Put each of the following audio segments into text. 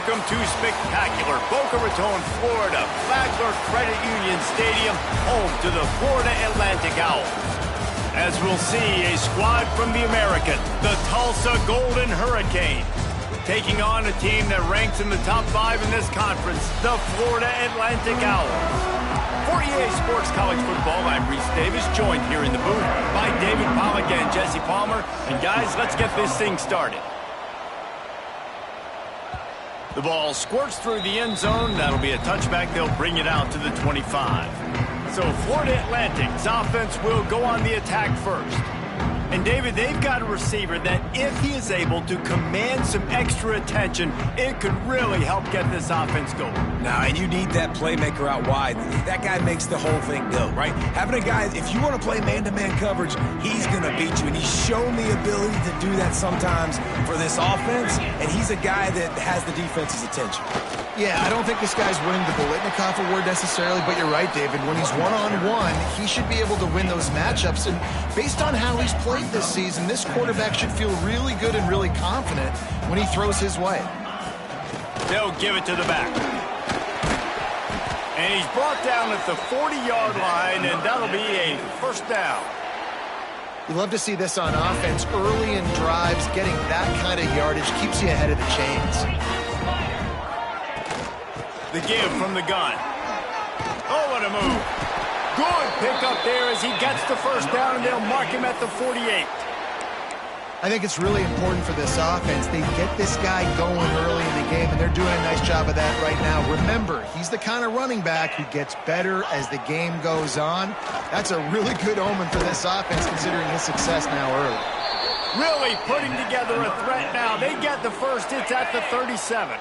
Welcome to spectacular Boca Raton, Florida, Flagler Credit Union Stadium, home to the Florida Atlantic Owls. As we'll see, a squad from the American, the Tulsa Golden Hurricane, taking on a team that ranks in the top 5 in this conference, the Florida Atlantic Owls. For EA Sports College Football, I'm Reese Davis, joined here in the booth by David Pollack and Jesse Palmer. And guys, let's get this thing started. The ball squirts through the end zone. That'll be a touchback. They'll bring it out to the 25. So Florida Atlantic's offense will go on the attack first. And David, they've got a receiver that if he is able to command some extra attention, it could really help get this offense going. Now, and you need that playmaker out wide. That guy makes the whole thing go, right? Having a guy, if you want to play man-to-man coverage, he's going to beat you. And he's shown the ability to do that sometimes for this offense. And he's a guy that has the defense's attention. Yeah, I don't think this guy's winning the Bolitnikoff Award necessarily, but you're right, David. When he's one-on-one, he should be able to win those matchups. And based on how he's played this season, this quarterback should feel really good and really confident when he throws his way. They'll give it to the back. And he's brought down at the 40-yard line, and that'll be a first down. You love to see this on offense. Early in drives, getting that kind of yardage keeps you ahead of the chains. The give from the gun. Oh, what a move. Good pickup there as he gets the first down, and they'll mark him at the 48. I think it's really important for this offense. They get this guy going early in the game, and they're doing a nice job of that right now. Remember, he's the kind of running back who gets better as the game goes on. That's a really good omen for this offense, considering his success now early. Really putting together a threat now. They get the first. It's at the 37.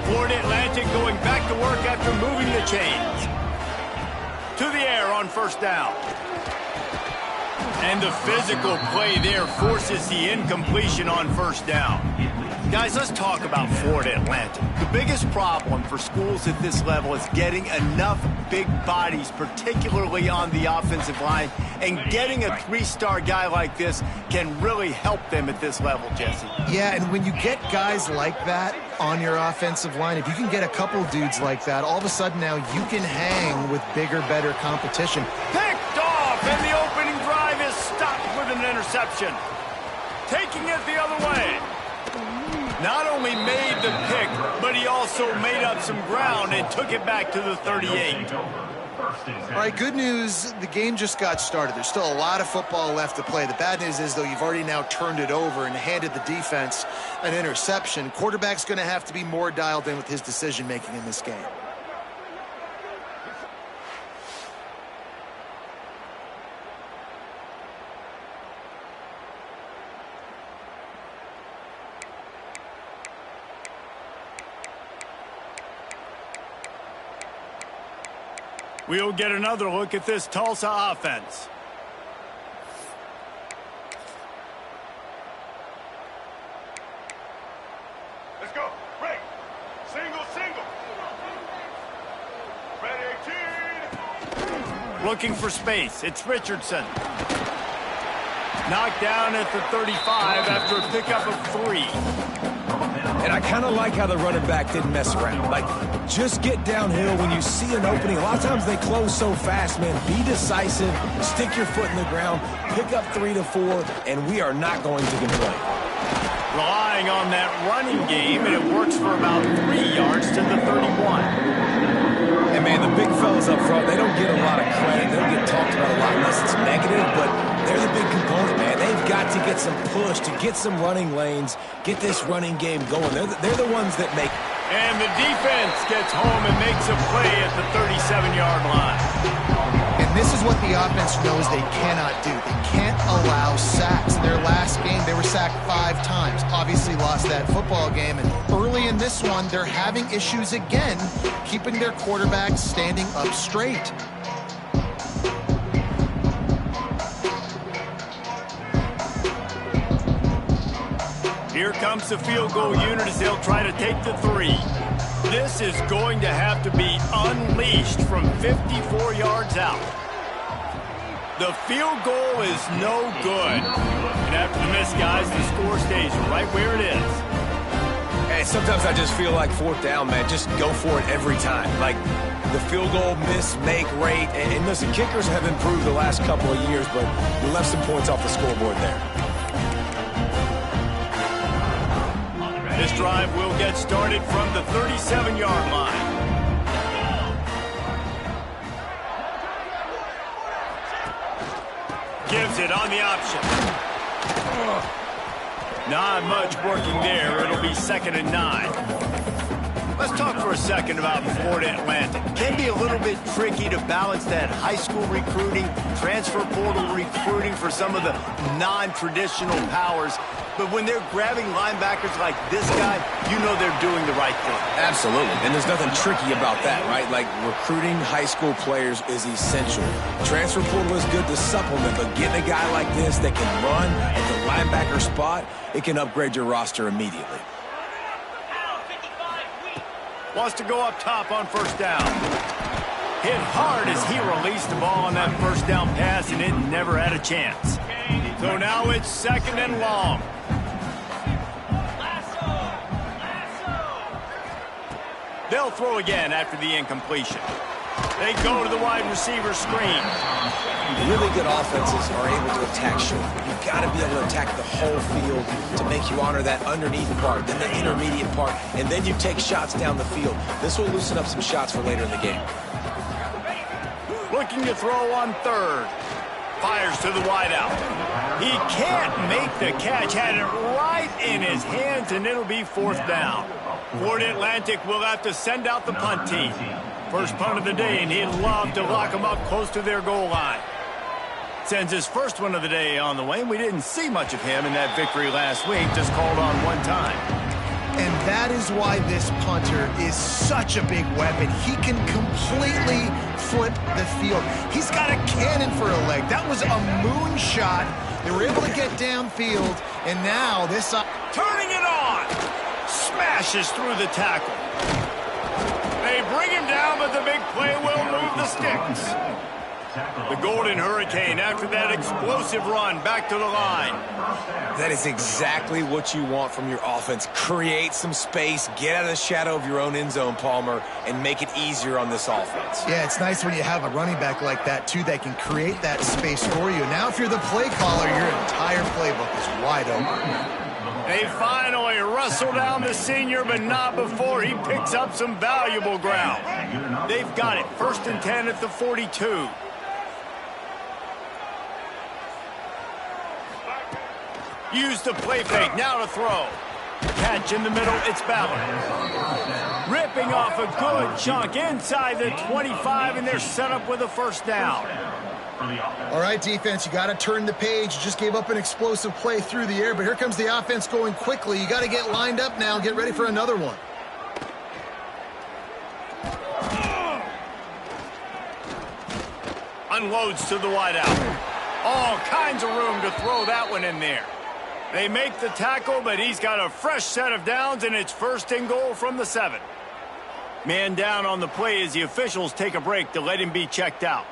Florida Atlantic going back to work after moving the chains. To the air on first down. And the physical play there forces the incompletion on first down. Guys, let's talk about Florida Atlantic. The biggest problem for schools at this level is getting enough big bodies, particularly on the offensive line, and getting a 3-star guy like this can really help them at this level, Jesse. Yeah, and when you get guys like that on your offensive line, if you can get a couple dudes like that, all of a sudden now you can hang with bigger, better competition. Picked off, and the opening drive is stopped with an interception. Taking it the other way. Not only made the pick, but he also made up some ground and took it back to the 38. All right, good news, the game just got started. There's still a lot of football left to play. The bad news is, though, you've already now turned it over and handed the defense an interception. Quarterback's going to have to be more dialed in with his decision-making in this game. We'll get another look at this Tulsa offense. Let's go. Break. Single, single. Ready, 18. Looking for space. It's Richardson. Knocked down at the 35 after a pickup of 3. And I kind of like how the running back didn't mess around. Like, just get downhill when you see an opening. A lot of times they close so fast, man. Be decisive, stick your foot in the ground, pick up 3 to 4, and we are not going to complain. Relying on that running game, and it works for about 3 yards to the 31. And, man, the big fellas up front, they don't get a lot of credit. They don't get talked about a lot unless it's negative, but they're the big component, man. They've got to get some push, to get some running lanes, get this running game going. They're the ones that make it. And the defense gets home and makes a play at the 37-yard line. And this is what the offense knows they cannot do. They can't allow sacks. In their last game, they were sacked 5 times. Obviously lost that football game. And early in this one, they're having issues again, keeping their quarterback standing up straight. Here comes the field goal unit as they'll try to take the 3. This is going to have to be unleashed from 54 yards out. The field goal is no good. And after the miss, guys, the score stays right where it is. Yeah, sometimes I just feel like fourth down, man. Just go for it every time. Like the field goal miss-make rate. And listen, kickers have improved the last couple of years, but you left some points off the scoreboard there. This drive will get started from the 37-yard line. Gives it on the option. Not much working there. It'll be 2nd and 9. Let's talk for a second about Florida Atlantic. It can be a little bit tricky to balance that high school recruiting, transfer portal recruiting for some of the non-traditional powers. But when they're grabbing linebackers like this guy, you know they're doing the right thing. Absolutely. And there's nothing tricky about that, right? Like, recruiting high school players is essential. Transfer portal is good to supplement, but getting a guy like this that can run at the linebacker spot, it can upgrade your roster immediately. Wants to go up top on first down. Hit hard as he released the ball on that first down pass, and it never had a chance. So now it's 2nd and long. They'll throw again after the incompletion. They go to the wide receiver screen. Really good offenses are able to attack short. You've got to be able to attack the whole field to make you honor that underneath part, then the intermediate part, and then you take shots down the field. This will loosen up some shots for later in the game. Looking to throw on 3rd. Fires to the wideout. He can't make the catch. Had it right in his hands, and it'll be 4th down. Florida Atlantic will have to send out the punt team. First punt of the day, and he'd love to lock them up close to their goal line. Sends his first one of the day on the way. We didn't see much of him in that victory last week, just called on one time. And that is why this punter is such a big weapon. He can completely flip the field. He's got a cannon for a leg. That was a moonshot. They were able to get downfield, and now this... Turning it on! Smashes through the tackle. They bring him down, but the big play will move the sticks. The Golden Hurricane, after that explosive run, back to the line. That is exactly what you want from your offense. Create some space, get out of the shadow of your own end zone, Palmer, and make it easier on this offense. Yeah, it's nice when you have a running back like that, too, that can create that space for you. Now, if you're the play caller, your entire playbook is wide open. They finally wrestle down the senior, but not before he picks up some valuable ground. They've got it. 1st and 10 at the 42. Use the play fake. Now to throw. Catch in the middle. It's Ballard. Ripping off a good chunk inside the 25, and they're set up with a 1st down. All right, defense, you got to turn the page. You just gave up an explosive play through the air, but here comes the offense going quickly. You got to get lined up now and get ready for another one. Unloads to the wideout. All kinds of room to throw that one in there. They make the tackle, but he's got a fresh set of downs, and it's 1st and goal from the 7. Man down on the play as the officials take a break to let him be checked out.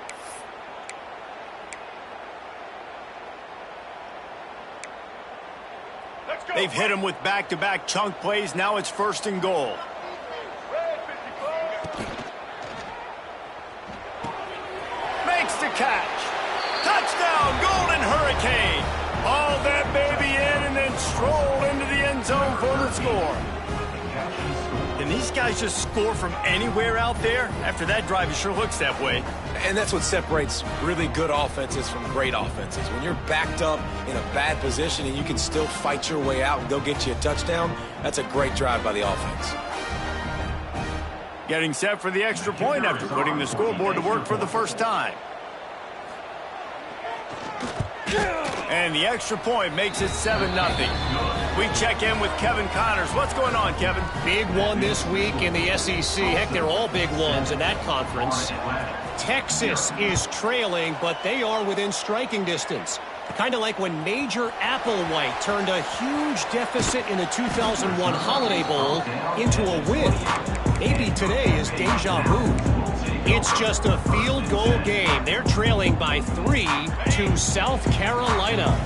They've hit him with back-to-back chunk plays. Now it's 1st and goal. Makes the catch. Touchdown, Golden Hurricane. Haul that baby in and then stroll into the end zone for the score. Can these guys just score from anywhere out there? After that drive, it sure looks that way. And that's what separates really good offenses from great offenses. When you're backed up in a bad position and you can still fight your way out and go get you a touchdown, that's a great drive by the offense. Getting set for the extra point after putting the scoreboard to work for the first time. And the extra point makes it 7-0. We check in with Kevin Connors. What's going on, Kevin? Big one this week in the SEC. Heck, they're all big ones in that conference. Texas is trailing, but they are within striking distance. Kind of like when Major Applewhite turned a huge deficit in the 2001 Holiday Bowl into a win. Maybe today is deja vu. It's just a field goal game. They're trailing by 3 to South Carolina.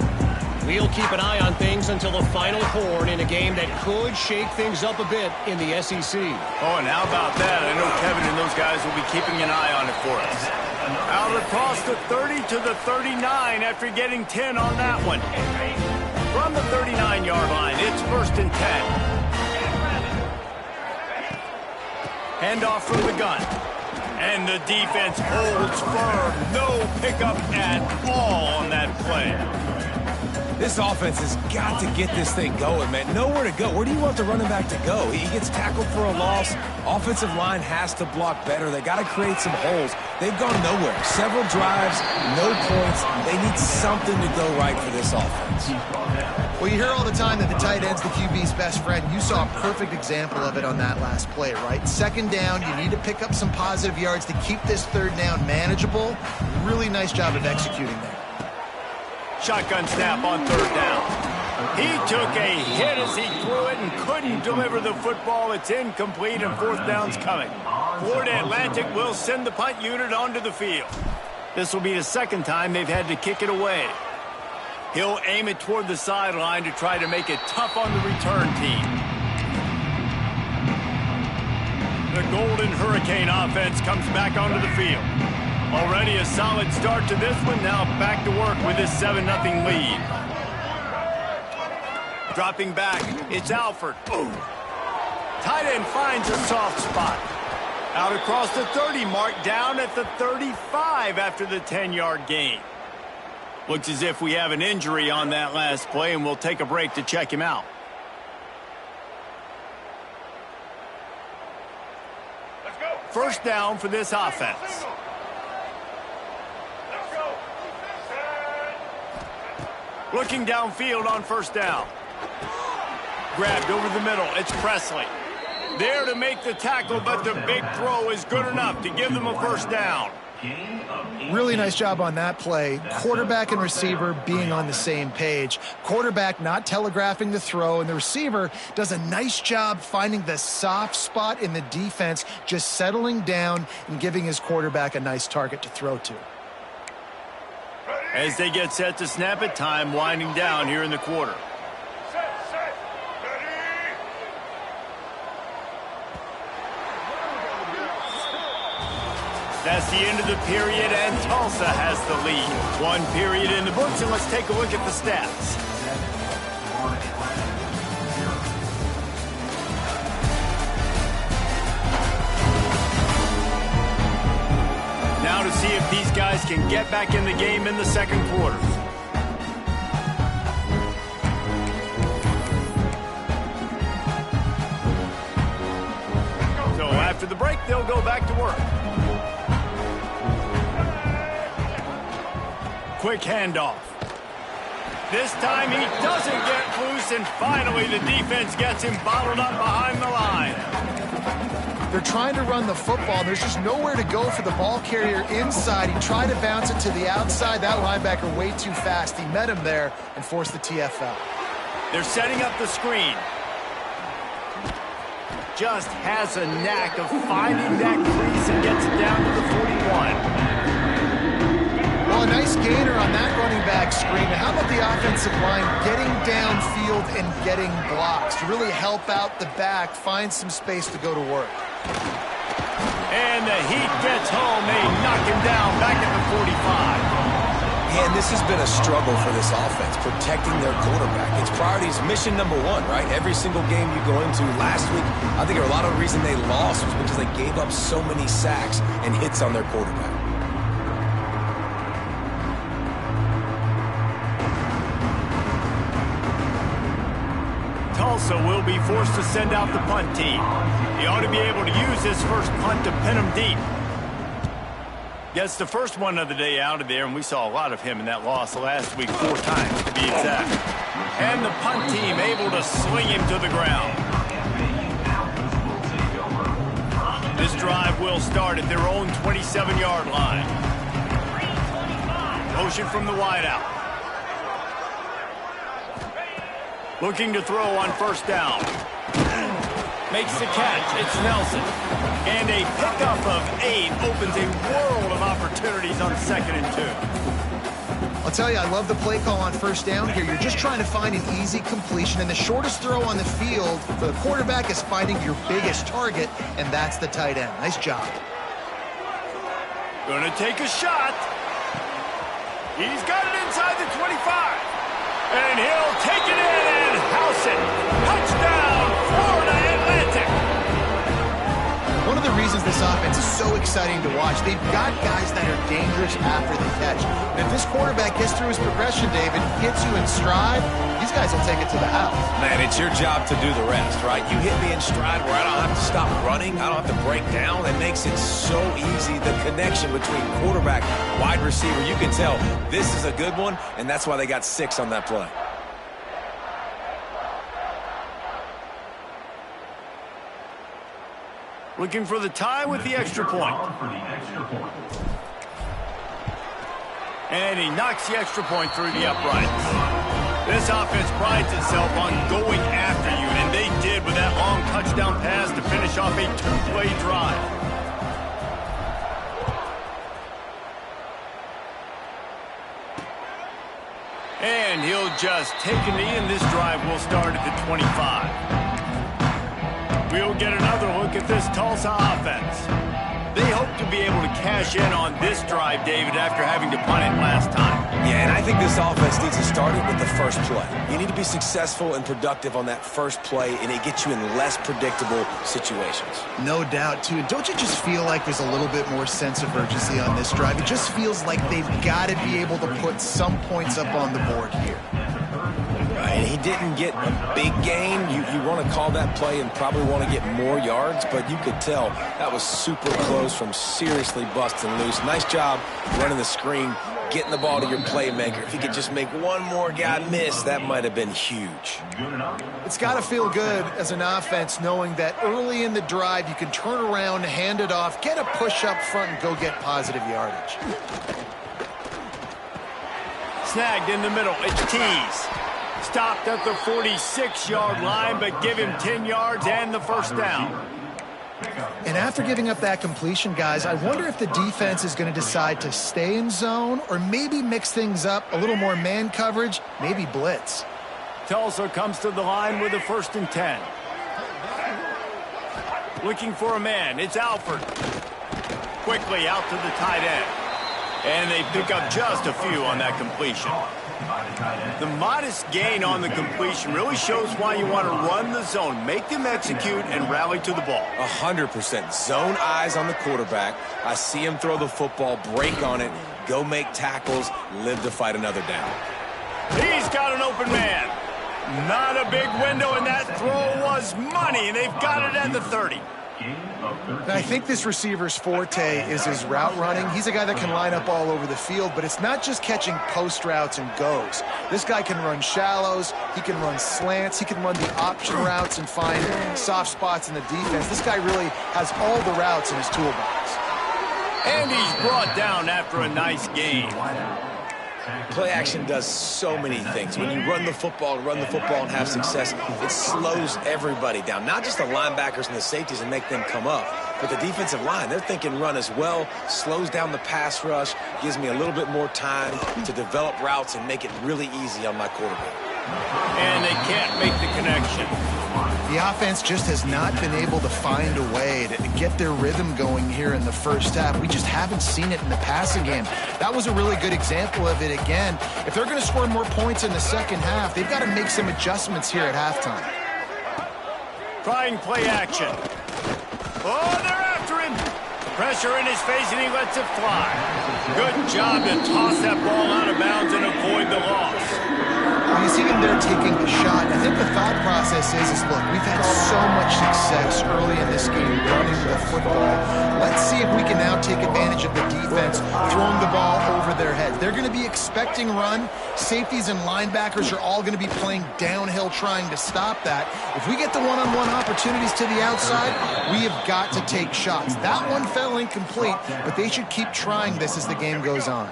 We'll keep an eye on things until the final horn in a game that could shake things up a bit in the SEC. Oh, and how about that? I know Kevin and those guys will be keeping an eye on it for us. Out across the 30 to the 39 after getting 10 on that one. From the 39-yard line, it's 1st and 10. Handoff from the gun. And the defense holds firm. No pickup at all on that play. This offense has got to get this thing going, man. Nowhere to go. Where do you want the running back to go? He gets tackled for a loss. Offensive line has to block better. They got to create some holes. They've gone nowhere. Several drives, no points. They need something to go right for this offense. Well, you hear all the time that the tight end's the QB's best friend. You saw a perfect example of it on that last play, right? 2nd down, you need to pick up some positive yards to keep this 3rd down manageable. Really nice job of executing there. Shotgun snap on 3rd down. He took a hit as he threw it and couldn't deliver the football. It's incomplete and 4th down's coming. Florida Atlantic will send the punt unit onto the field. This will be the 2nd time they've had to kick it away. He'll aim it toward the sideline to try to make it tough on the return team. The Golden Hurricane offense comes back onto the field. Already a solid start to this one. Now back to work with this 7-0 lead. Dropping back, it's Alford. Boom. Tight end finds a soft spot. Out across the 30 mark, down at the 35 after the 10-yard gain. Looks as if we have an injury on that last play, and we'll take a break to check him out. Let's go. 1st down for this offense. Let's go. Looking downfield on 1st down. Grabbed over the middle. It's Presley. There to make the tackle, but the big throw is good enough to give them a 1st down. Really nice job on that play. Quarterback and receiver being on the same page. Quarterback not telegraphing the throw, and the receiver does a nice job finding the soft spot in the defense, just settling down and giving his quarterback a nice target to throw to. As they get set to snap it, time winding down here in the quarter. Set. Ready. That's the end of the period, and Tulsa has the lead. 1 period in the books, and let's take a look at the stats. Now to see if these guys can get back in the game in the 2nd quarter. So after the break, they'll go back to work. Quick handoff. This time he doesn't get loose, and finally the defense gets him bottled up behind the line. They're trying to run the football. There's just nowhere to go for the ball carrier inside. He tried to bounce it to the outside. That linebacker way too fast. He met him there and forced the TFL. They're setting up the screen. Just has a knack of finding that crease and gets it down to the 41. Well, a nice gainer on that running back screen. How about the offensive line getting downfield and getting blocks to really help out the back, find some space to go to work? And the heat gets home. They knock him down back at the 45. And this has been a struggle for this offense, protecting their quarterback. It's priorities, mission number 1, right? Every single game you go into. Last week, I think a lot of the reason they lost was because they gave up so many sacks and hits on their quarterback. Tulsa will be forced to send out the punt team. He ought to be able to use his first punt to pin him deep. Gets the first one of the day out of there, and we saw a lot of him in that loss last week, 4 times to be exact. And the punt team able to sling him to the ground. This drive will start at their own 27-yard line. Motion from the wideout. Looking to throw on 1st down. Makes the catch. It's Nelson. And a pickup of 8 opens a world of opportunities on 2nd and 2. I'll tell you, I love the play call on first down here. You're just trying to find an easy completion, and the shortest throw on the field for the quarterback is finding your biggest target, and that's the tight end. Nice job. Gonna take a shot. He's got it inside the 25. And he'll take it in and house it. Touchdown, Florida Atlantic. One of the reasons this offense is so exciting to watch, they've got guys that are dangerous after the catch. And if this quarterback gets through his progression, David, gets you in stride, these guys will take it to the house. Man, it's your job to do the rest, right? You hit me in stride where I don't have to stop running. I don't have to break down. It makes it so easy. The connection between quarterback, wide receiver, you can tell this is a good one, and that's why they got 6 on that play. Looking for the tie with the extra point. And he knocks the extra point through the uprights. This offense prides itself on going after you, and they did with that long touchdown pass to finish off a 2-play drive. And he'll just take a knee, and this drive will start at the 25. We'll get another look at this Tulsa offense. They hope to be able to cash in on this drive, David, after having to punt it last time. Yeah, and I think this offense needs to start it with the first play. You need to be successful and productive on that first play, and it gets you in less predictable situations. No doubt, too. Don't you just feel like there's a little bit more sense of urgency on this drive? It just feels like they've got to be able to put some points up on the board here. And he didn't get a big gain. You want to call that play and probably want to get more yards, but you could tell that was super close from seriously busting loose. Nice job running the screen, getting the ball to your playmaker. If he could just make one more guy miss, that might have been huge. It's got to feel good as an offense knowing that early in the drive you can turn around, hand it off, get a push up front, and go get positive yardage. Snagged in the middle. It's Tease. Stopped at the 46-yard line, but give him 10 yards and the first down. And after giving up that completion, guys, I wonder if the defense is going to decide to stay in zone or maybe mix things up, a little more man coverage, maybe blitz. Tulsa comes to the line with a 1st and 10. Looking for a man. It's Alford. Quickly out to the tight end. And they pick up just a few on that completion. The modest gain on the completion really shows why you want to run the zone, make them execute, and rally to the ball. 100%. Zone eyes on the quarterback. I see him throw the football, break on it, go make tackles, live to fight another down. He's got an open man. Not a big window, and that throw was money, and they've got it at the 30. And I think this receiver's forte is his route running. He's a guy that can line up all over the field, but it's not just catching post routes and goes. This guy can run shallows, he can run slants, he can run the option routes and find soft spots in the defense. This guy really has all the routes in his toolbox. And he's brought down after a nice gain. Play action does so many things. When you run the football and have success, it slows everybody down. Not just the linebackers and the safeties and make them come up, but the defensive line. They're thinking run as well, slows down the pass rush, gives me a little bit more time to develop routes and make it really easy on my quarterback. And they can't make the connection. The offense just has not been able to find a way to get their rhythm going here in the first half. We just haven't seen it in the passing game. That was a really good example of it again. If they're going to score more points in the second half, they've got to make some adjustments here at halftime. Trying play action. Oh, they're after him. Pressure in his face, and he lets it fly. Good job to toss that ball out of bounds and avoid the loss. You see him there taking the shot. I think the thought process is look, we've had so much success early in this game running the football. Let's see if we can now take advantage of the defense throwing the ball over their heads. They're going to be expecting run. Safeties and linebackers are all going to be playing downhill trying to stop that. If we get the one-on-one opportunities to the outside, we have got to take shots. That one fell incomplete, but they should keep trying this as the game goes on.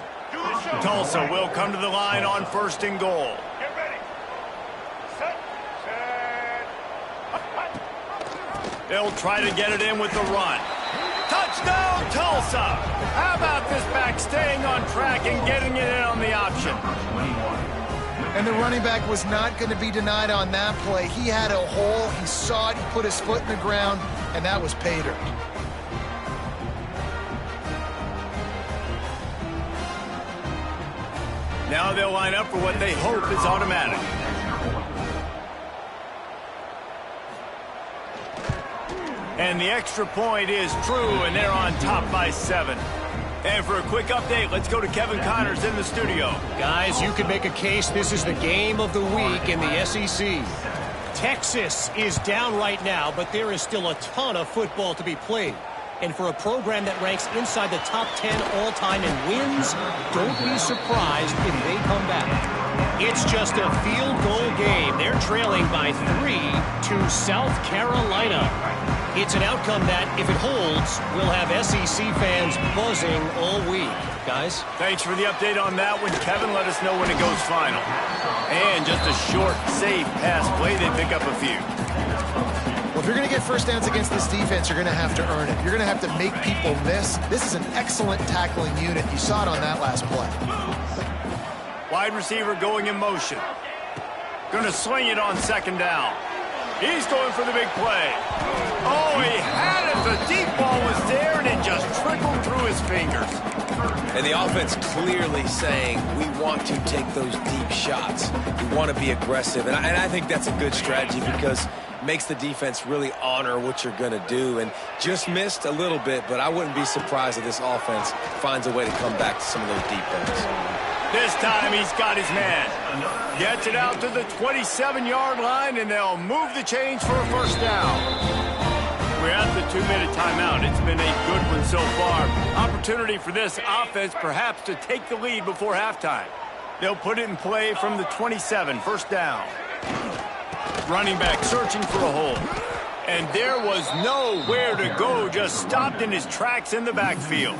Tulsa will come to the line on 1st and goal. They'll try to get it in with the run. Touchdown! Touchdown, Tulsa! How about this back staying on track and getting it in on the option? And the running back was not going to be denied on that play. He had a hole, he saw it, he put his foot in the ground, and that was pay dirt. Now they'll line up for what they hope is automatic. And the extra point is true, and they're on top by 7. And for a quick update, let's go to Kevin Connors in the studio. Guys, you could make a case this is the game of the week in the SEC. Texas is down right now, but there is still a ton of football to be played. And for a program that ranks inside the top 10 all-time in wins, don't be surprised if they come back. It's just a field goal game. They're trailing by 3 to South Carolina. It's an outcome that, if it holds, will have SEC fans buzzing all week. Guys? Thanks for the update on that one, Kevin. Let us know when it goes final. And just a short, safe pass play. They pick up a few. Well, if you're going to get first downs against this defense, you're going to have to earn it. You're going to have to make people miss. This is an excellent tackling unit. You saw it on that last play. Wide receiver going in motion. Going to swing it on second down. He's going for the big play. Oh, he had it. The deep ball was there, and it just trickled through his fingers. And the offense clearly saying, we want to take those deep shots. We want to be aggressive. And I think that's a good strategy because it makes the defense really honor what you're going to do. And just missed a little bit, but I wouldn't be surprised if this offense finds a way to come back to some of those deep balls. This time he's got his man. Gets it out to the 27-yard line, and they'll move the chains for a first down. We're at the 2-minute timeout. It's been a good one so far. Opportunity for this offense perhaps to take the lead before halftime. They'll put it in play from the 27, first down. Running back searching for a hole. And there was nowhere to go, just stopped in his tracks in the backfield.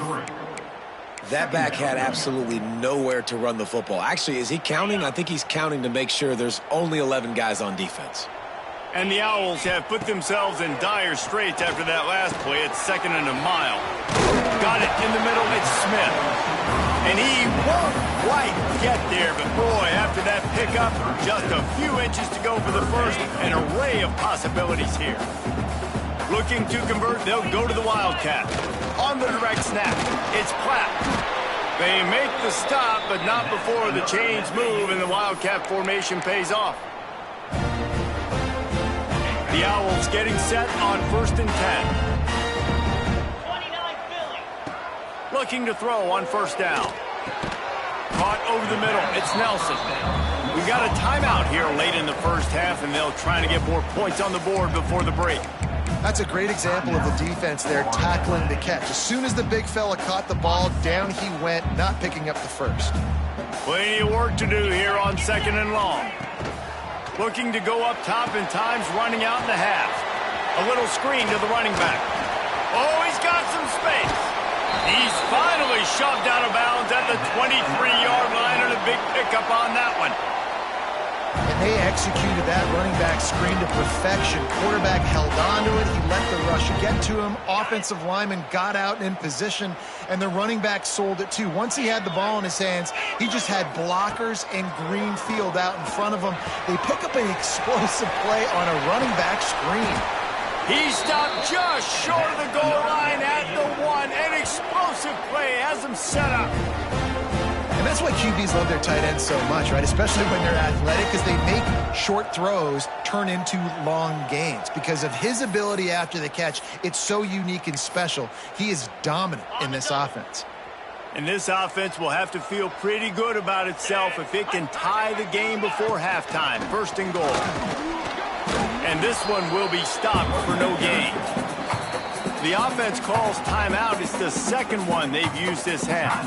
That back had absolutely nowhere to run the football. Actually, is he counting? I think he's counting to make sure there's only 11 guys on defense. And the Owls have put themselves in dire straits after that last play. It's 2nd and a mile. Got it in the middle. It's Smith. And he won't quite get there. But, boy, after that pickup, just a few inches to go for the first. An array of possibilities here. Looking to convert, they'll go to the Wildcat. On the direct snap, it's Platt. They make the stop, but not before the chains move and the Wildcat formation pays off. The Owls getting set on 1st and 10. 29 Philly. Looking to throw on first down. Caught over the middle. It's Nelson. We've got a timeout here late in the first half, and they'll try to get more points on the board before the break. That's a great example of the defense there tackling the catch. As soon as the big fella caught the ball, down he went, not picking up the first. Plenty of work to do here on 2nd and long. Looking to go up top in times running out in the half. A little screen to the running back. Oh, he's got some space. He's finally shoved out of bounds at the 23-yard line, and a big pickup on that one. And they executed that running back screen to perfection. Quarterback held on to it. He let the rush get to him. Offensive lineman got out in position, and the running back sold it too. Once he had the ball in his hands, he just had blockers and green field out in front of him. They pick up an explosive play on a running back screen. He stopped just short of the goal line at the 1. An explosive play has him set up. And that's why QBs love their tight ends so much, right? Especially when they're athletic, because they make short throws turn into long gains. Because of his ability after the catch, it's so unique and special. He is dominant in this offense. And this offense will have to feel pretty good about itself if it can tie the game before halftime. 1st and goal. And this one will be stopped for no gain. The offense calls timeout. It's the second one they've used this half.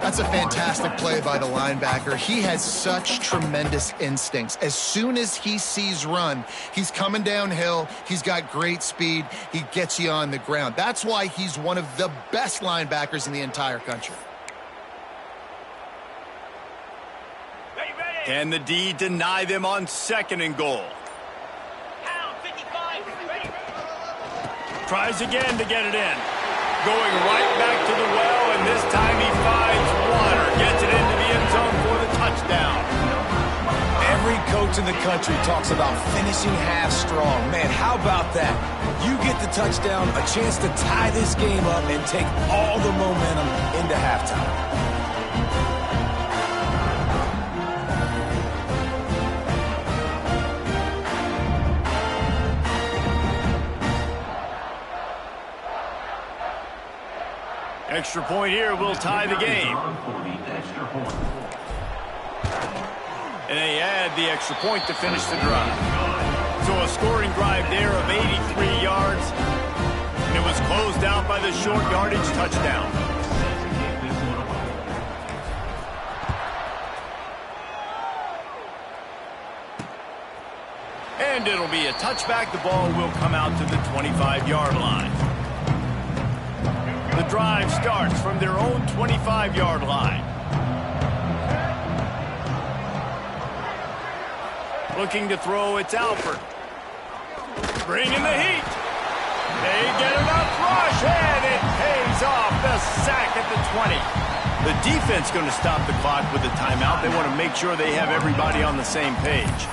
That's a fantastic play by the linebacker. He has such tremendous instincts. As soon as he sees run, he's coming downhill. He's got great speed. He gets you on the ground. That's why he's one of the best linebackers in the entire country. Can the D deny them on 2nd and goal? Pound 55. Ready. Tries again to get it in. Going right back to the well, and this time he finds water. Gets it into the end zone for the touchdown. Every coach in the country talks about finishing half strong. Man, how about that? You get the touchdown, a chance to tie this game up and take all the momentum into halftime. Extra point here will tie the game. And they add the extra point to finish the drive. So a scoring drive there of 83 yards. And it was closed out by the short yardage touchdown. And it'll be a touchback. The ball will come out to the 25-yard line. The drive starts from their own 25-yard line. Looking to throw, it's Alford. Bringing the heat. They get enough rush, and it pays off. The sack at the 20. The defense going to stop the clock with a timeout. They want to make sure they have everybody on the same page.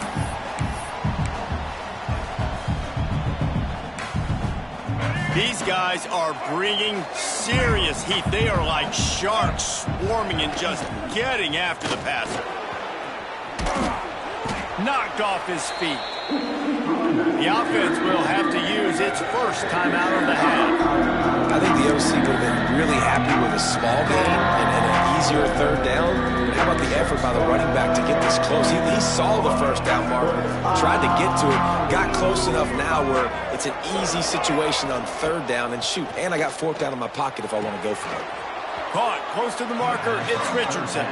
These guys are bringing serious heat. They are like sharks swarming and just getting after the passer. Knocked off his feet. The offense will have to use its first timeout of the half. I think the OC would have been really happy with a small game and an easier third down. How about the effort by the running back to get this close? He saw the first down marker, tried to get to it, got close enough now where it's an easy situation on third down, and shoot, and I got fourth down in my pocket if I want to go for it. Caught close to the marker, it's Richardson.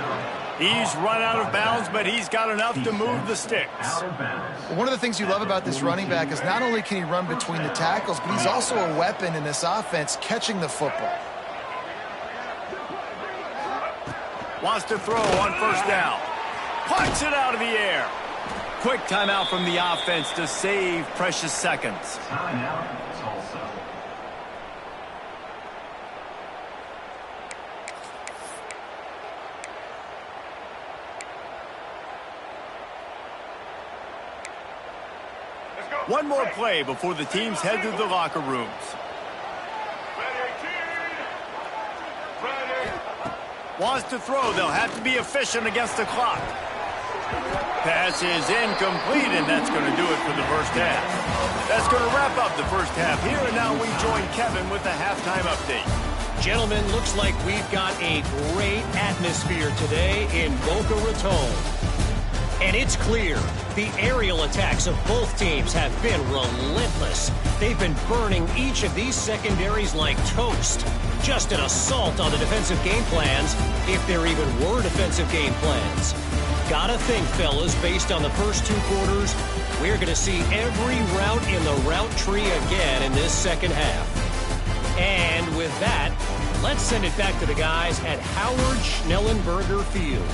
He's run out of bounds, but he's got enough to move the sticks. One of the things you love about this running back is not only can he run between the tackles, but he's also a weapon in this offense catching the football. Wants to throw on first down. Punts it out of the air. Quick timeout from the offense to save precious seconds. One more play before the teams head to the locker rooms. Wants to throw. They'll have to be efficient against the clock. Pass is incomplete, and that's going to do it for the first half. That's going to wrap up the first half here, and now we join Kevin with the halftime update. Gentlemen, looks like we've got a great atmosphere today in Boca Raton. And it's clear the aerial attacks of both teams have been relentless. They've been burning each of these secondaries like toast. Just an assault on the defensive game plans, if there even were defensive game plans. Gotta think, fellas, based on the first two quarters, we're going to see every route in the route tree again in this second half. And with that, let's send it back to the guys at Howard Schnellenberger Field.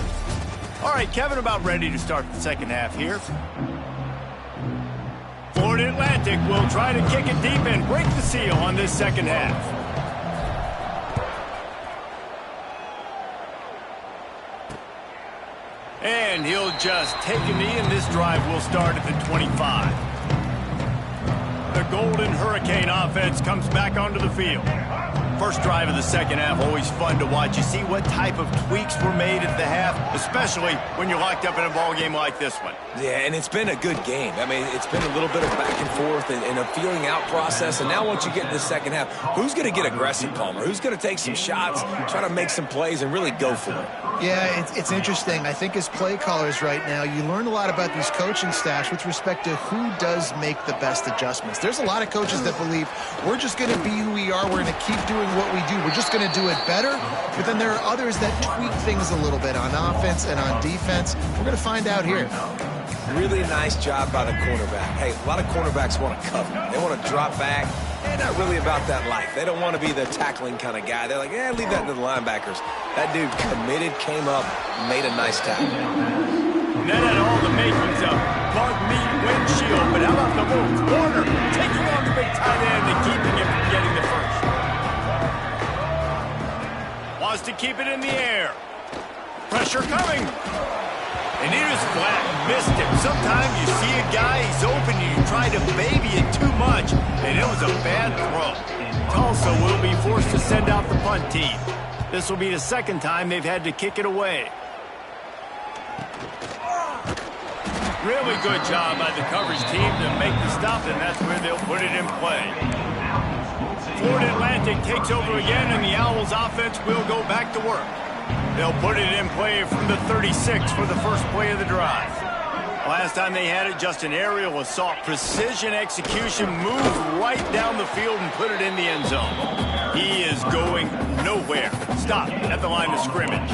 All right, Kevin, about ready to start the second half here. Florida Atlantic will try to kick it deep and break the seal on this second half. And he'll just take a knee, and this drive will start at the 25. The Golden Hurricane offense comes back onto the field. First drive of the second half, always fun to watch. You see what type of tweaks were made at the half, especially when you're locked up in a ball game like this one. Yeah, and it's been a good game. I mean, it's been a little bit of back and forth and a feeling out process. And now once you get in the second half, who's going to get aggressive, Palmer? Who's going to take some shots, try to make some plays, and really go for it? Yeah, it's interesting. I think as play callers right now, you learn a lot about these coaching staffs with respect to who does make the best adjustments. There's a lot of coaches that believe we're just going to be who we are. We're going to keep doing what we do. We're just going to do it better. But then there are others that tweak things a little bit on offense and on defense. We're going to find out here. Really nice job by the cornerback. Hey, a lot of cornerbacks want to cover. They want to drop back. They're not really about that life. They don't want to be the tackling kind of guy. They're like, yeah, leave that to the linebackers. That dude committed, came up, made a nice tackle. That had all the makings of bug meat windshield, but how about the move? Warner taking on the big tight end and keeping him from getting the first. to keep it in the air. Pressure coming. And he just flat missed him. Sometimes you see a guy, he's open, and you try to baby it too much, and it was a bad throw. Tulsa will be forced to send out the punt team. This will be the second time they've had to kick it away. Really good job by the coverage team to make the stop, and that's where they'll put it in play. Florida Atlantic takes over again, and the Owls offense will go back to work. They'll put it in play from the 36 for the first play of the drive. Last time they had it, just an aerial assault. Precision execution, moved right down the field and put it in the end zone. He is going nowhere. Stop at the line of scrimmage.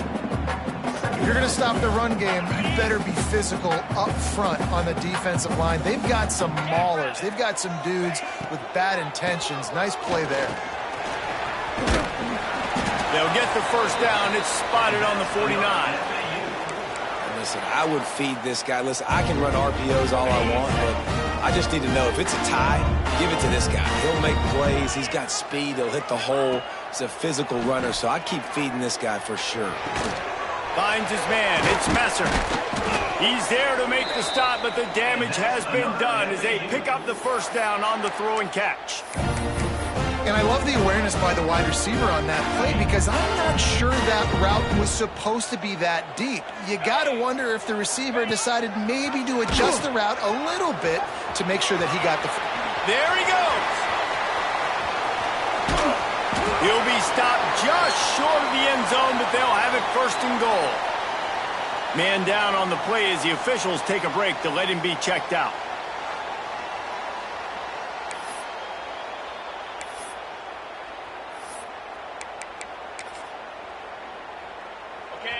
If you're going to stop the run game, you better be physical up front on the defensive line. They've got some maulers. They've got some dudes with bad intentions. Nice play there. They'll get the first down. It's spotted on the 49. Listen, I would feed this guy. Listen, I can run RPOs all I want, but I just need to know if it's a tie, give it to this guy. He'll make plays. He's got speed. He'll hit the hole. He's a physical runner, so I keep feeding this guy for sure. Finds his man. It's Messer. He's there to make the stop, but the damage has been done as they pick up the first down on the throw and catch. And I love the awareness by the wide receiver on that play because I'm not sure that route was supposed to be that deep. You got to wonder if the receiver decided maybe to adjust the route a little bit to make sure that he got the... There he goes. He'll be stopped just short of the end zone, but they'll have it first and goal. Man down on the play as the officials take a break to let him be checked out.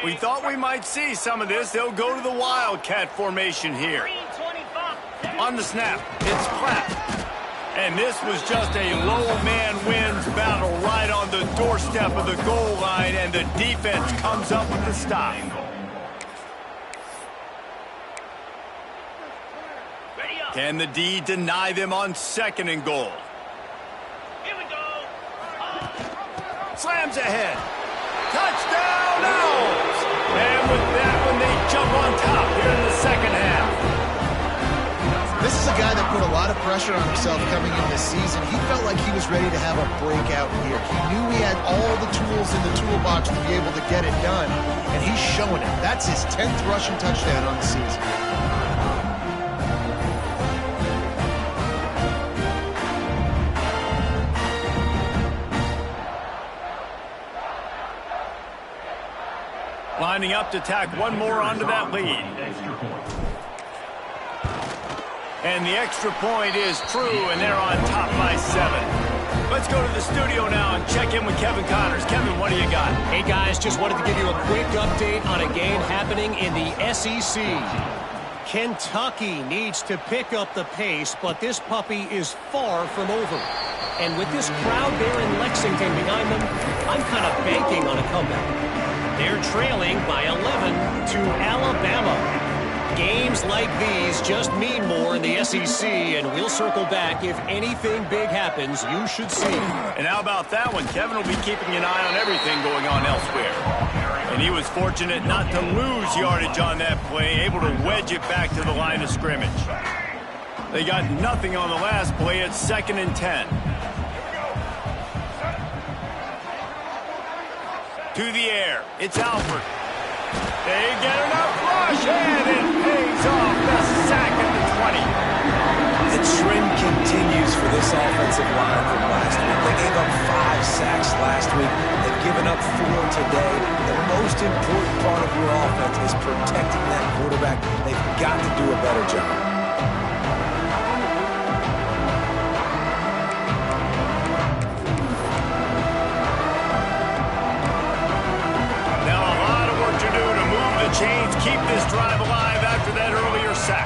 We thought we might see some of this. They'll go to the Wildcat formation here. On the snap, it's Platt. And this was just a low man wins battle right on the doorstep of the goal line, and the defense comes up with the stop. Can the D deny them on second and goal? Here we go. Slams ahead. Touchdown, Owls! And with that one, they jump on top here in the second half. This is a guy that put a lot of pressure on himself coming into this season. He felt like he was ready to have a breakout year. He knew he had all the tools in the toolbox to be able to get it done, and he's showing it. That's his 10th rushing touchdown on the season. Lining up to tack one more onto that lead. And the extra point is true, and they're on top by 7. Let's go to the studio now and check in with Kevin Connors. Kevin, what do you got? Hey, guys, just wanted to give you a quick update on a game happening in the SEC. Kentucky needs to pick up the pace, but this puppy is far from over. And with this crowd there in Lexington behind them, I'm kind of banking on a comeback. They're trailing by 11 to Alabama. Games like these just mean more in the SEC, and we'll circle back if anything big happens you should see. And how about that one? Kevin will be keeping an eye on everything going on elsewhere. And he was fortunate not to lose yardage on that play, able to wedge it back to the line of scrimmage. They got nothing on the last play. It's 2nd and 10. To the air, it's Alford. They get enough rush, and it pays off the sack at the 20. The trend continues for this offensive line from last week. They gave up 5 sacks last week. They've given up 4 today. The most important part of your offense is protecting that quarterback. They've got to do a better job. Chains keep this drive alive after that earlier sack.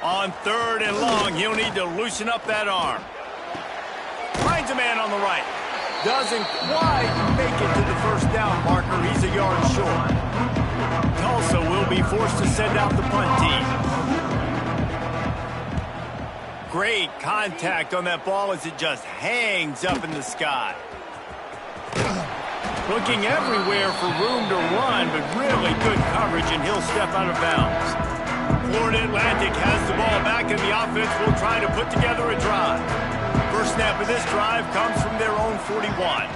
On 3rd and long, he'll need to loosen up that arm. Finds a man on the right. Doesn't quite make it to the first down marker. He's a yard short. Tulsa will be forced to send out the punt team. Great contact on that ball as it just hangs up in the sky. Looking everywhere for room to run, but really good coverage, and he'll step out of bounds. Florida Atlantic has the ball back, and the offense will try to put together a drive. First snap of this drive comes from their own 41.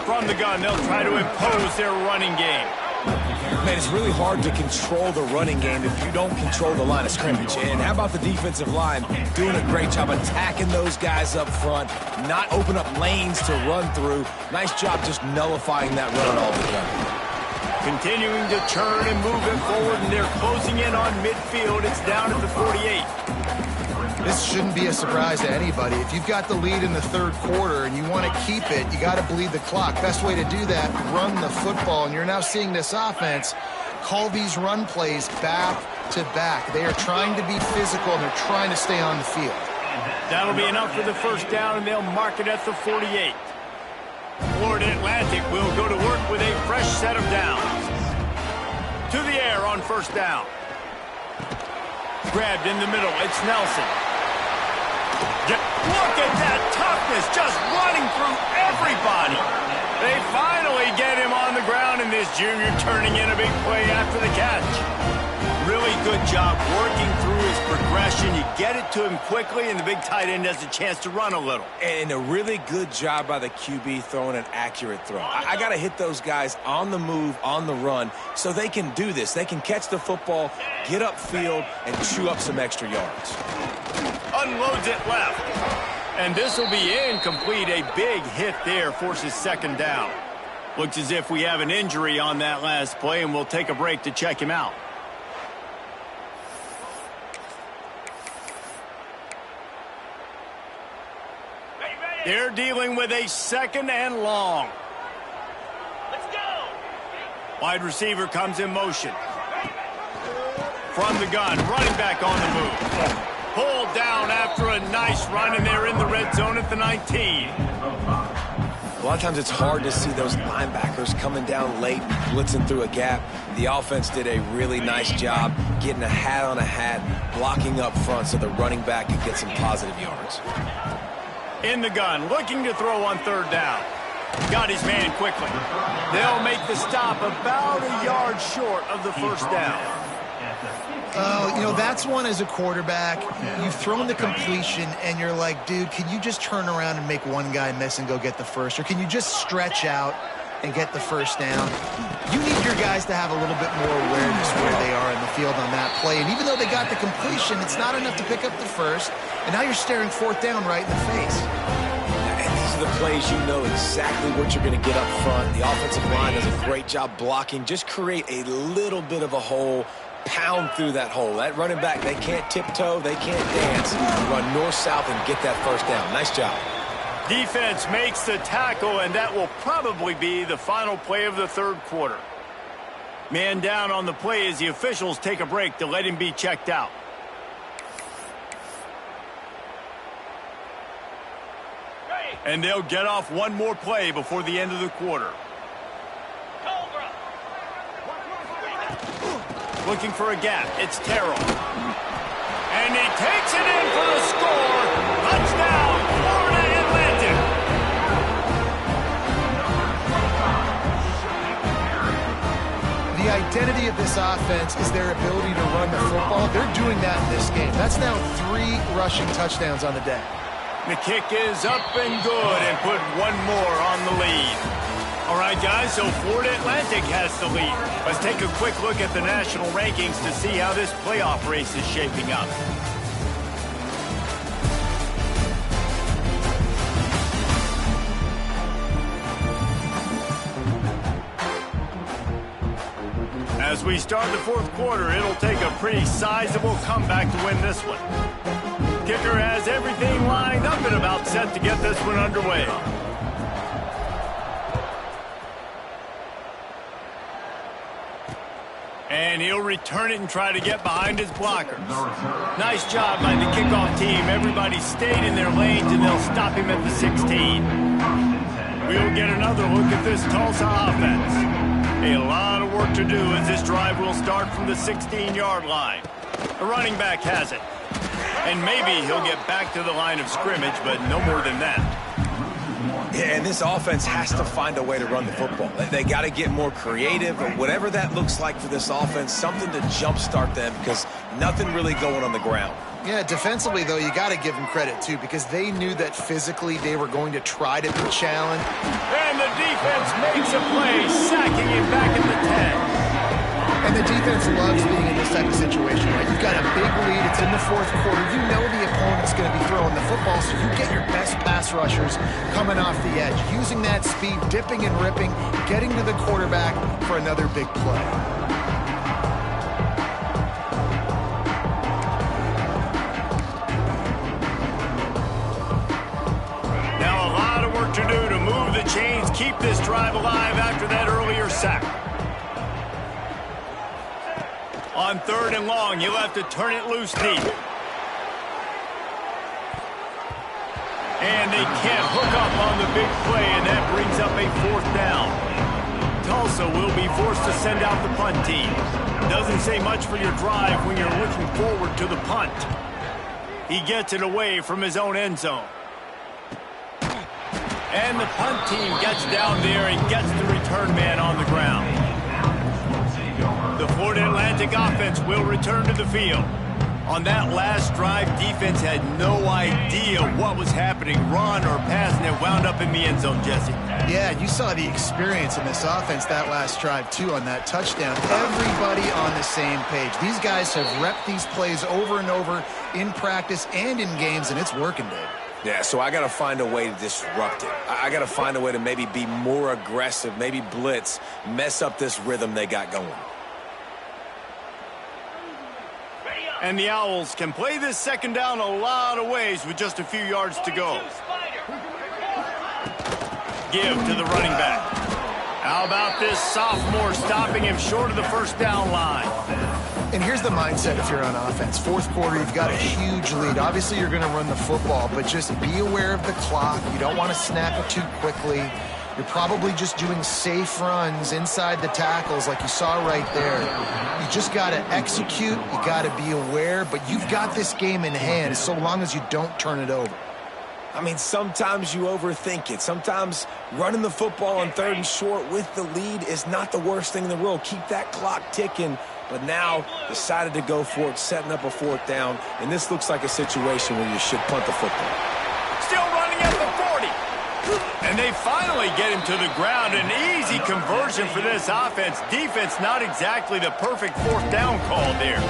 From the gun, they'll try to impose their running game. Man, it's really hard to control the running game if you don't control the line of scrimmage. And how about the defensive line doing a great job attacking those guys up front, not open up lanes to run through. Nice job just nullifying that run altogether. Continuing to turn and move it forward, and they're closing in on midfield. It's down at the 48. This shouldn't be a surprise to anybody. If you've got the lead in the third quarter and you want to keep it, you got to bleed the clock. Best way to do that, run the football. And you're now seeing this offense call these run plays back to back. They are trying to be physical, and they're trying to stay on the field. That'll be enough for the first down, and they'll mark it at the 48. Florida Atlantic will go to work with a fresh set of downs. To the air on first down. Grabbed in the middle. It's Nelson. Look at that toughness, just running through everybody. They finally get him on the ground, and this junior turning in a big play after the catch. Really good job working through his progression. You get it to him quickly, and the big tight end has a chance to run a little. And a really good job by the QB throwing an accurate throw. I got to hit those guys on the move, on the run, so they can do this. They can catch the football, get upfield, and chew up some extra yards. Unloads it left. And this will be incomplete. A big hit there forces second down. Looks as if we have an injury on that last play, and we'll take a break to check him out. They're dealing with a second and long. Let's go. Wide receiver comes in motion. From the gun, running back on the move. Pulled down after a nice run, and they're in the red zone at the 19. A lot of times it's hard to see those linebackers coming down late, blitzing through a gap. The offense did a really nice job getting a hat on a hat, blocking up front so the running back could get some positive yards. In the gun, looking to throw on third down. Got his man quickly. They'll make the stop about a yard short of the first down. Oh, you know, that's one as a quarterback. You've thrown the completion, and you're like, dude, can you just turn around and make one guy miss and go get the first? Or can you just stretch out and get the first down? You need your guys to have a little bit more awareness where they are in the field on that play. And even though they got the completion, it's not enough to pick up the first. And now you're staring fourth down right in the face. And these are the plays you know exactly what you're going to get up front. The offensive line does a great job blocking. Just create a little bit of a hole. Pound through that hole. That running back, they can't tiptoe, they can't dance. Run north-south and get that first down. Nice job. Defense makes the tackle, and that will probably be the final play of the third quarter. Man down on the play as the officials take a break to let him be checked out. And they'll get off one more play before the end of the quarter. Looking for a gap. It's Terrell. And he takes it in for the score. Touchdown, Florida Atlantic. The identity of this offense is their ability to run the football. They're doing that in this game. That's now 3 rushing touchdowns on the day. The kick is up and good, and put one more on the lead. All right, guys, so Florida Atlantic has the lead. Let's take a quick look at the national rankings to see how this playoff race is shaping up. As we start the fourth quarter, it'll take a pretty sizable comeback to win this one. Kicker has everything lined up and about set to get this one underway. And he'll return it and try to get behind his blockers. Nice job by the kickoff team. Everybody stayed in their lanes, and they'll stop him at the 16. We'll get another look at this Tulsa offense. A lot of work to do as this drive will start from the 16-yard line. The running back has it. And maybe he'll get back to the line of scrimmage, but no more than that. Yeah, and this offense has to find a way to run the football. They got to get more creative, or whatever that looks like for this offense, something to jumpstart them, because nothing really going on the ground. Yeah, defensively, though, you got to give them credit, too, because they knew that physically they were going to try to be challenged. And the defense makes a play, sacking him back at the 10. And the defense loves being in this type of situation, right? You've got a big lead. It's in the fourth quarter. You know the opponent's going to be throwing the football, so you get your best pass rushers coming off the edge, using that speed, dipping and ripping, getting to the quarterback for another big play. Now a lot of work to do to move the chains, keep this drive alive after that earlier sack. On 3rd and long, you'll have to turn it loose deep. And they can't hook up on the big play, and that brings up a 4th down. Tulsa will be forced to send out the punt team. Doesn't say much for your drive when you're looking forward to the punt. He gets it away from his own end zone. And the punt team gets down there and gets the return man on the ground. The Florida Atlantic offense will return to the field. On that last drive, defense had no idea what was happening, run or pass, and it wound up in the end zone, Jesse. Yeah, you saw the experience in this offense that last drive, too, on that touchdown. Everybody on the same page. These guys have repped these plays over and over in practice and in games, and it's working, Dave. Yeah, so I got to find a way to disrupt it. I got to find a way to maybe be more aggressive, maybe blitz, mess up this rhythm they got going. And the Owls can play this 2nd down a lot of ways with just a few yards to go. Give to the running back. How about this sophomore stopping him short of the 1st down line? And here's the mindset if you're on offense. 4th quarter, you've got a huge lead. Obviously, you're going to run the football, but just be aware of the clock. You don't want to snap it too quickly. You're probably just doing safe runs inside the tackles like you saw right there. You just got to execute. You got to be aware, but you've got this game in hand so long as you don't turn it over. I mean, sometimes you overthink it. Sometimes running the football on 3rd and short with the lead is not the worst thing in the world. Keep that clock ticking. But now decided to go for it, setting up a 4th down. And this looks like a situation where you should punt the football. Still running at the 40. And they finally get him to the ground. An easy conversion for this offense. Defense not exactly the perfect 4th down call there.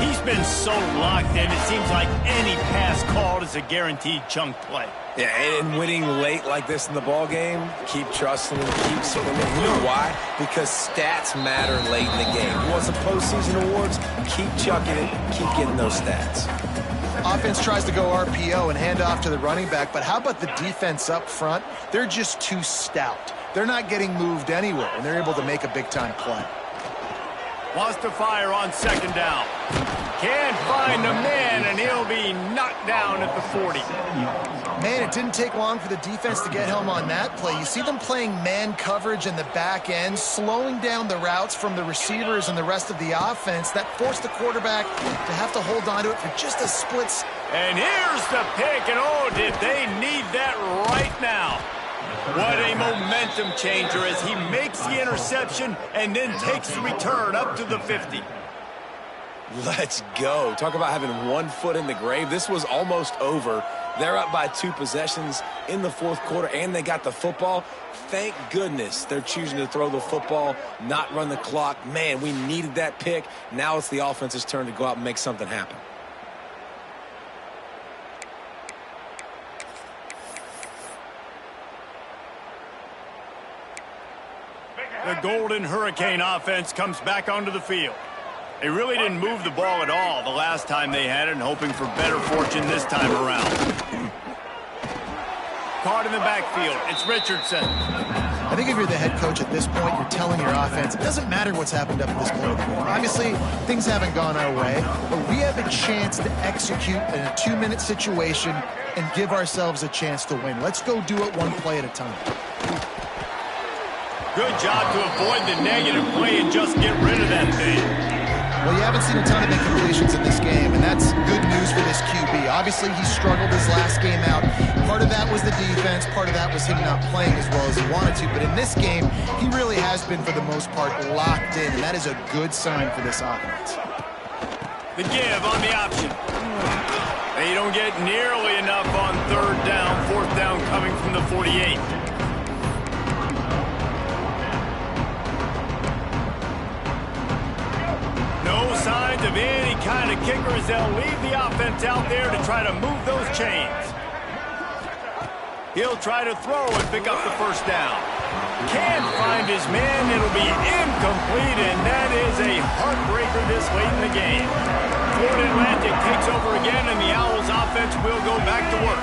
He's been so locked in, it seems like any pass called is a guaranteed chunk play. Yeah, and winning late like this in the ball game, keep trusting him, keep swimming. You know why? Because stats matter late in the game. You want some postseason awards? Keep chucking it, keep getting those stats. Offense tries to go RPO and hand off to the running back, but how about the defense up front? They're just too stout. They're not getting moved anywhere, and they're able to make a big-time play. Wants to fire on 2nd down. Can't find a man, and he'll be knocked down at the 40. Man, it didn't take long for the defense to get home on that play. You see them playing man coverage in the back end, slowing down the routes from the receivers and the rest of the offense. That forced the quarterback to have to hold on to it for just a split second. And here's the pick, and oh, did they need that right now. What a momentum changer as he makes the interception and then takes the return up to the 50. Let's go. Talk about having 1 foot in the grave. This was almost over. They're up by 2 possessions in the 4th quarter, and they got the football. Thank goodness they're choosing to throw the football, not run the clock. Man, we needed that pick. Now it's the offense's turn to go out and make something happen. The Golden Hurricane offense comes back onto the field. They really didn't move the ball at all the last time they had it, and hoping for better fortune this time around. Caught in the backfield. It's Richardson. I think if you're the head coach at this point, you're telling your offense, it doesn't matter what's happened up at this point. Obviously, things haven't gone our way, but we have a chance to execute in a 2-minute situation and give ourselves a chance to win. Let's go do it 1 play at a time. Good job to avoid the negative play and just get rid of that thing. Well, you haven't seen a ton of incompletions in this game, and that's good news for this QB. Obviously, he struggled his last game out. Part of that was the defense. offense, part of that was him not playing as well as he wanted to. But in this game, he really has been, for the most part, locked in. And that is a good sign for this offense. The give on the option. They don't get nearly enough on third down. Fourth down coming from the 48. No signs of any kind of kickers. They'll leave the offense out there to try to move those chains. He'll try to throw and pick up the first down. Can't find his man. It'll be incomplete, and that is a heartbreaker this late in the game. Florida Atlantic takes over again, and the Owls offense will go back to work.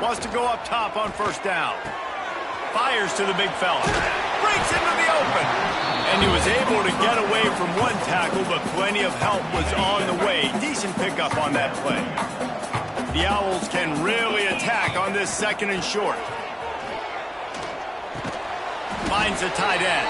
Wants to go up top on first down. Fires to the big fella. Breaks into the open. And he was able to get away from one tackle, but plenty of help was on the way. Decent pickup on that play. The Owls can really attack on this second and short. Finds a tight end.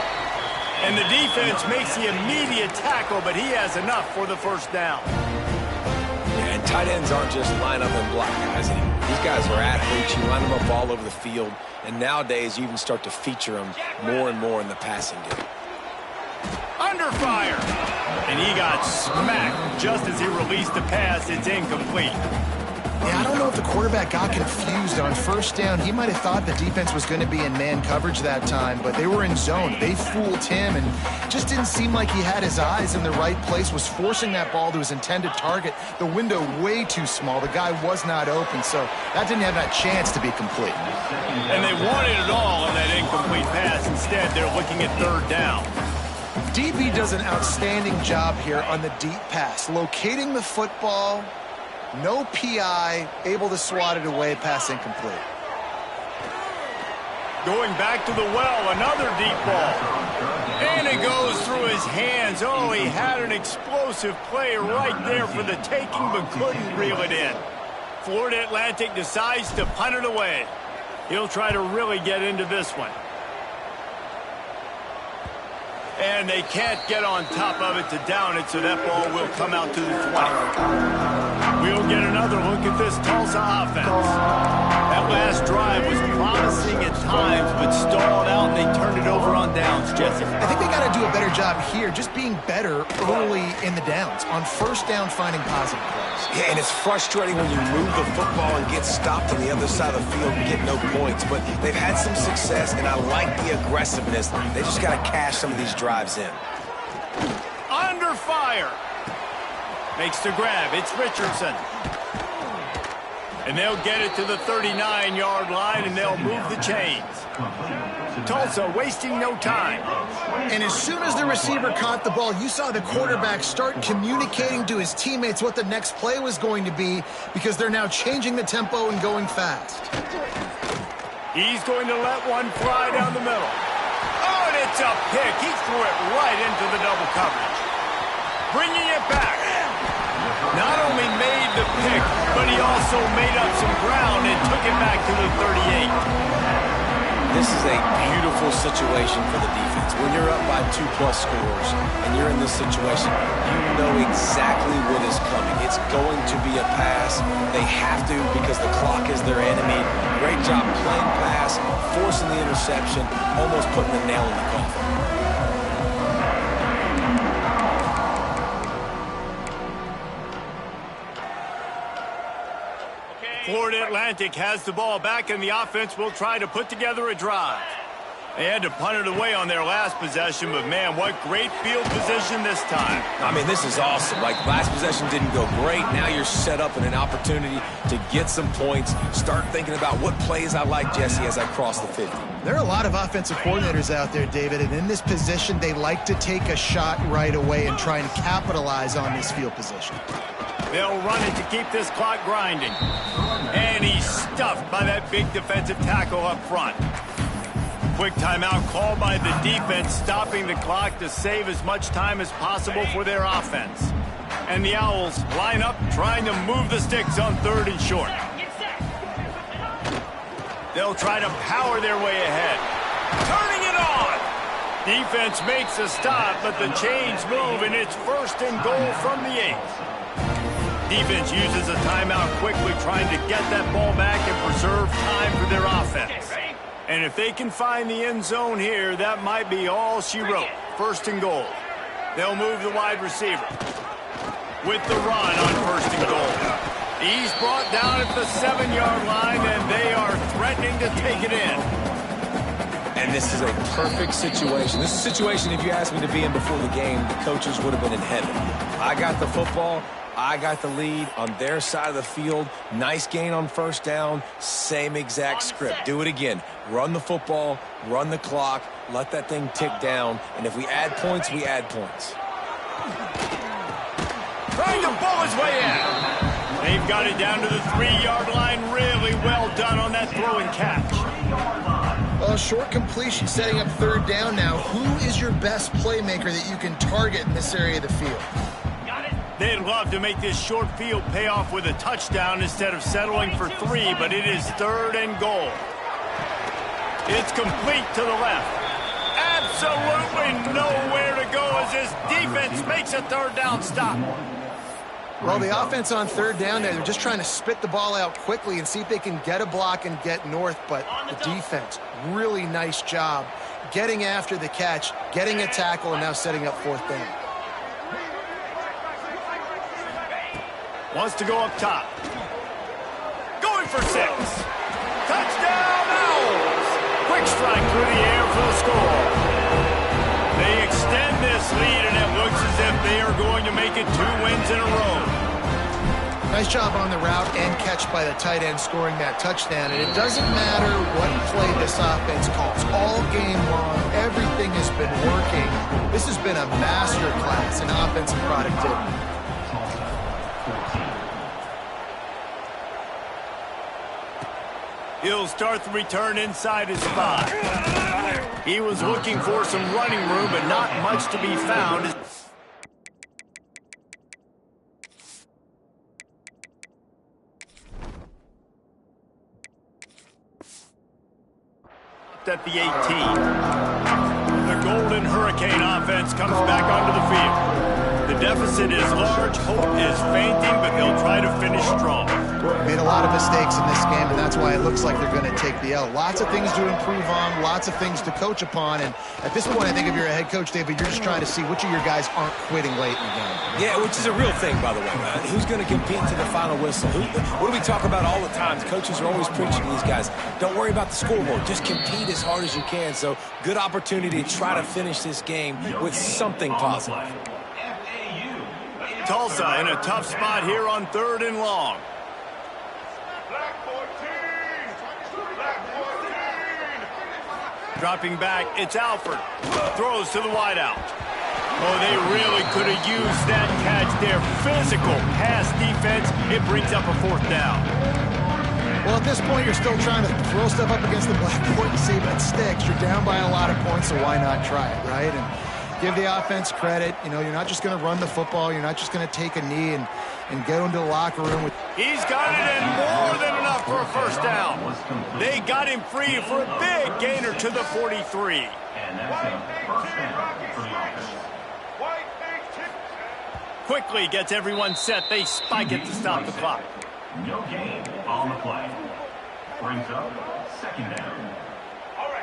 And the defense makes the immediate tackle, but he has enough for the first down. Yeah, and tight ends aren't just line up and block guys anymore. These guys are athletes. You line them up all over the field. And nowadays, you even start to feature them more and more in the passing game. Under fire. And he got smacked just as he released the pass. It's incomplete. Yeah, I don't know if the quarterback got confused on first down. He might have thought the defense was going to be in man coverage that time, but they were in zone. They fooled him and just didn't seem like he had his eyes in the right place, was forcing that ball to his intended target. The window way too small. The guy was not open, so that didn't have that chance to be complete. And they wanted it all on that incomplete pass. Instead, they're looking at third down. DB does an outstanding job here on the deep pass, locating the football. No PI, able to swat it away, pass incomplete. Going back to the well, another deep ball. And it goes through his hands. Oh, he had an explosive play right there for the taking, but couldn't reel it in. Florida Atlantic decides to punt it away. He'll try to really get into this one. And they can't get on top of it to down it, so that ball will come out to the 20. We'll get another look at this Tulsa offense. That last drive was promising at times, but stalled out, and they turned it over on downs, Jesse. I think they got to do a better job here, just being better early in the downs. On first down, finding positive plays. Yeah, and it's frustrating when you move the football and get stopped on the other side of the field and get no points. But they've had some success, and I like the aggressiveness. They just got to cash some of these drives in. Under fire. Makes the grab. It's Richardson. And they'll get it to the 39-yard line, and they'll move the chains. Tulsa wasting no time. And as soon as the receiver caught the ball, you saw the quarterback start communicating to his teammates what the next play was going to be, because they're now changing the tempo and going fast. He's going to let one fly down the middle. Oh, and it's a pick. He threw it right into the double coverage. Bringing it back. Not only made the pick, but he also made up some ground and took it back to the 38. This is a beautiful situation for the defense. When you're up by 2+ scores and you're in this situation, you know exactly what is coming. It's going to be a pass. They have to, because the clock is their enemy. Great job playing pass, forcing the interception, almost putting the nail in the coffin. Florida Atlantic has the ball back, and the offense will try to put together a drive. They had to punt it away on their last possession, but man, what great field position this time. I mean, this is awesome. Like, last possession didn't go great. Now you're set up in an opportunity to get some points. Start thinking about what plays I like, Jesse, as I cross the 50. There are a lot of offensive coordinators out there, David, and in this position, they like to take a shot right away and try and capitalize on this field position. They'll run it to keep this clock grinding. And he's stuffed by that big defensive tackle up front. Quick timeout called by the defense, stopping the clock to save as much time as possible for their offense. And the Owls line up, trying to move the sticks on third and short. They'll try to power their way ahead. Turning it on! Defense makes a stop, but the chains move, and it's first and goal from the 8. Defense uses a timeout quickly, trying to get that ball back and preserve time for their offense. And if they can find the end zone here, that might be all she wrote. First and goal. They'll move the wide receiver with the run on first and goal. He's brought down at the 7-yard line, and they are threatening to take it in. And this is a perfect situation. This is a situation, if you asked me to be in before the game, the coaches would have been in heaven. I got the football. I got the lead on their side of the field. Nice gain on first down. Same exact script. Do it again. Run the football, run the clock, let that thing tick down, and if we add points, we add points. Trying to pull his way in. They've got it down to the 3-yard line. Really well done on that throw and catch. Well, short completion setting up third down now. Who is your best playmaker that you can target in this area of the field? They'd love to make this short field pay off with a touchdown instead of settling for 3, but it is third and goal. It's complete to the left. Absolutely nowhere to go as this defense makes a third down stop. Well, the offense on third down there, they're just trying to spit the ball out quickly and see if they can get a block and get north, but the defense, really nice job getting after the catch, getting a tackle, and now setting up fourth down. Wants to go up top. Going for 6. Touchdown, Owls! Quick strike through the air for the score. They extend this lead, and it looks as if they are going to make it 2 wins in a row. Nice job on the route and catch by the tight end scoring that touchdown. And it doesn't matter what play this offense calls. All game long, everything has been working. This has been a master class in offensive productivity. He'll start the return inside his 5. He was looking for some running room, but not much to be found. At the 18. The Golden Hurricane offense comes back onto the field. The deficit is large, hope is fainting, but they'll try to finish strong. Made a lot of mistakes in this game, and that's why it looks like they're going to take the L. Lots of things to improve on, lots of things to coach upon, and at this point, I think if you're a head coach, David, you're just trying to see which of your guys aren't quitting late in the game. Yeah, which is a real thing, by the way. Who's going to compete to the final whistle? What do we talk about all the time? The coaches are always preaching to these guys. Don't worry about the scoreboard. Just compete as hard as you can. So, good opportunity to try to finish this game with something positive. Tulsa in a tough spot here on 3rd and long. Dropping back, it's Alford. Throws to the wideout. Oh, they really could have used that catch there. Physical pass defense. It brings up a 4th down. Well, at this point, you're still trying to throw stuff up against the blackboard and see if it sticks. You're down by a lot of points, so why not try it, right? And give the offense credit. You know, you're not just going to run the football. You're not just going to take a knee and go into the locker room with... He's got it in more than enough for a 1st down. They got him free for a big gainer to the 43. Quickly gets everyone set. They spike it to stop the clock. No gain on the play. Brings up 2nd down.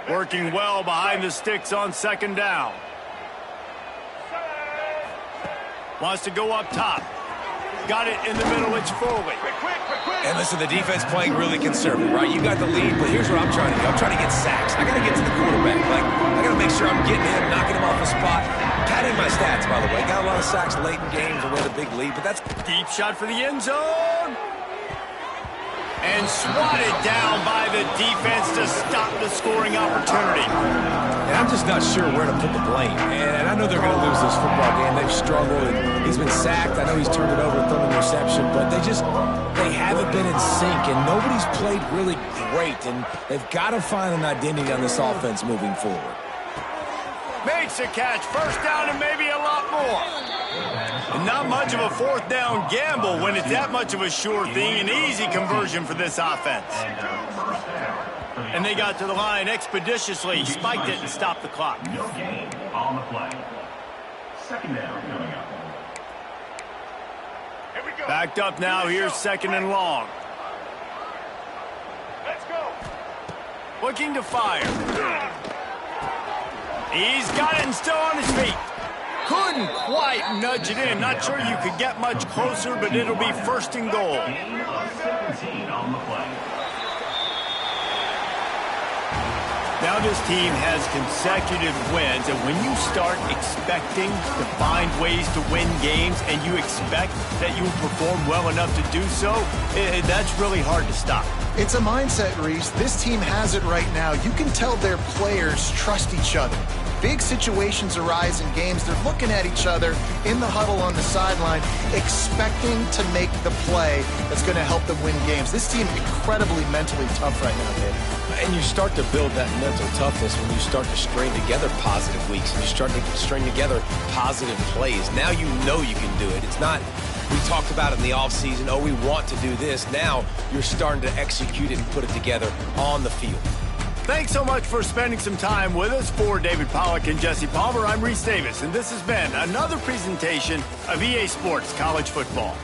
Working well behind the sticks on 2nd down. Wants to go up top. Got it in the middle. It's Foley. And listen, the defense playing really conservative, right? You got the lead, but here's what I'm trying to do. I'm trying to get sacks. I got to get to the quarterback. I got to make sure I'm getting him, knocking him off the spot. Padding my stats, by the way. Got a lot of sacks late in games and we had a big lead, but that's... Deep shot for the end zone. And swatted down by the defense to stop the scoring opportunity. And I'm just not sure where to put the blame. And I know they're going to lose this football game. They've struggled, and he's been sacked. I know he's turned it over and thrown an interception, but they haven't been in sync, and nobody's played really great, and they've got to find an identity on this offense moving forward. Makes a catch, 1st down, and maybe a lot more. And not much of a 4th down gamble when it's that much of a sure thing. An easy conversion for this offense. And they got to the line expeditiously, spiked it and stopped the clock. No gain on the play. 2nd down coming up. Here we go. Backed up now. Here's second and long. Let's go. Looking to fire. He's got it and still on his feet. Couldn't quite nudge it in. Not sure you could get much closer, but it'll be first and goal. Gain of 17 on the play. Now this team has consecutive wins, and when you start expecting to find ways to win games and you expect that you will perform well enough to do so, that's really hard to stop. It's a mindset, Reese. This team has it right now. You can tell their players trust each other. Big situations arise in games. They're looking at each other in the huddle on the sideline, expecting to make the play that's going to help them win games. This team incredibly mentally tough right now, Dave. And you start to build that mental toughness when you start to string together positive weeks and you start to string together positive plays. Now you know you can do it. It's not, we talked about it in the offseason, oh, we want to do this. Now you're starting to execute it and put it together on the field. Thanks so much for spending some time with us. For David Pollack and Jesse Palmer, I'm Reese Davis, and this has been another presentation of EA Sports College Football.